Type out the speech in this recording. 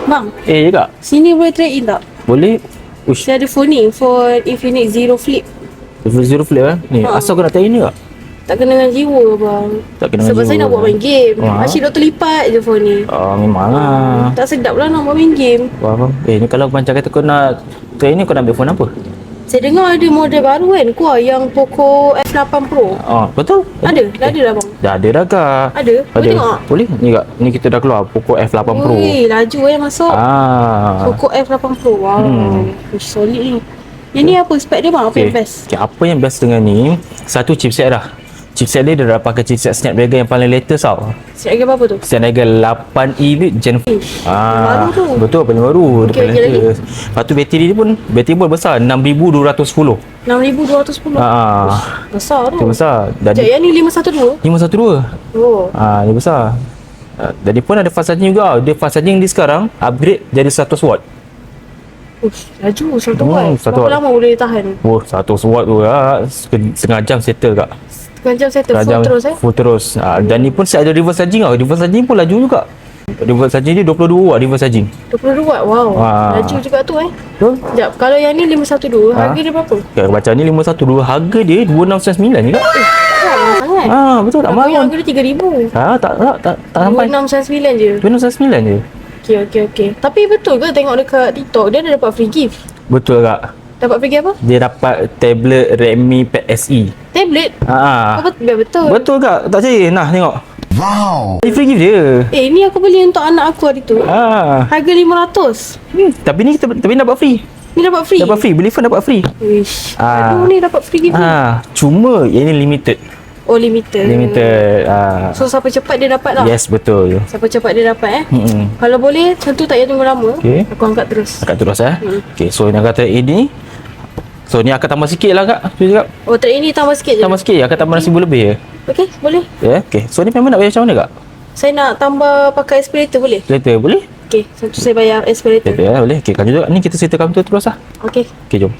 Bang, Je kak? sini boleh trade in tak? Boleh. Ush, Saya ada phone ni, phone Infinix Zero Flip. zero flip Ni, asal kau nak try ni kak? Tak kena dengan jiwa bang. Tak kena dengan Sebab saya jiwa, nak buat main game. Wah. Asyik doktor lipat je phone ni. Memang lah. Tak sedap lah nak buat main game. Faham? Ni kalau macam kata kau nak try ni, kau nak ambil phone apa? Saya dengar ada model baru kan, keluar yang Poco F8 Pro. Betul? Ada? Dah ada dah bang? Dah ada dah kak. Ada? Boleh tengok? Boleh? Ni kak, ni kita dah keluar Poco F8 Pro. Ui, laju masuk. Poco F8 Pro. Wow. Solid ni. Yang ni apa spek dia bang? Apa yang best? Apa yang best dengan ni, satu chipset dah. Chipset dia dah pakai chipset Snapdragon yang paling latest tau. Snapdragon apa tu? Snapdragon 8E Gen 4. baru tu. Betul, paling baru. Okey, Paling lagi? latest. Lepas tu bateri dia pun besar, 6210. 6210. Besar tu. Dia besar. Dan Sekejap, yang ni 512? 512. Oh. Dia besar. Dan dia pun ada fast charging juga. Dia fast charging di sekarang upgrade jadi 100 watt. Laju 100 watt. 100 Berapa watt. lama boleh tahan? 100 watt tu setengah jam settle kak. Setengah jam settle full terus Full terus. Dan ni pun set ada reverse charging tau. Reverse charging pun laju juga. Reverse charging dia 22 watt reverse charging. 22 watt. Wow. Laju juga tu Betul? Sekejap, kalau yang ni 512, harga dia berapa? Macam ni 512, harga dia 2699 je kak. Mahal sangat. Betul tak Aku mahal yang pun. harga dia 3000. Tak sampai 2699 je. 2699 je. Okey. Tapi betul ke tengok dekat TikTok dia ada dapat free gift? Betul kak. Dapat free gift apa? Dia dapat tablet Redmi Pad SE. Tablet? Betul. Betul kak. Tak percaya? Nah tengok. Wow. Ni free gift dia. Ni aku beli untuk anak aku hari tu. Harga 500. Tapi ni kita dapat free. Ni dapat free? Dapat free. Beli phone dapat free. Wish. Aduh ni dapat free gift ni. Cuma yang ni limited. Oh limited. So siapa cepat dia dapat lah. Yes, betul. Siapa cepat dia dapat Kalau boleh tentu tak payah tunggu lama. Aku angkat terus. Okay, so yang kata ini, so ni akan tambah sikit lah kak. Oh trade ini tambah sikit je? Tambah sikit, akan tambah RM1,000 lebih je. Okay boleh. Okay, so ni memang nak bayar macam mana kak? Saya nak tambah pakai aspirator boleh? Later boleh? Okay, satu saya bayar aspirator. Boleh. Okay, kan juga ni kita ceritakan betul terus lah. Okay. Okay, jom.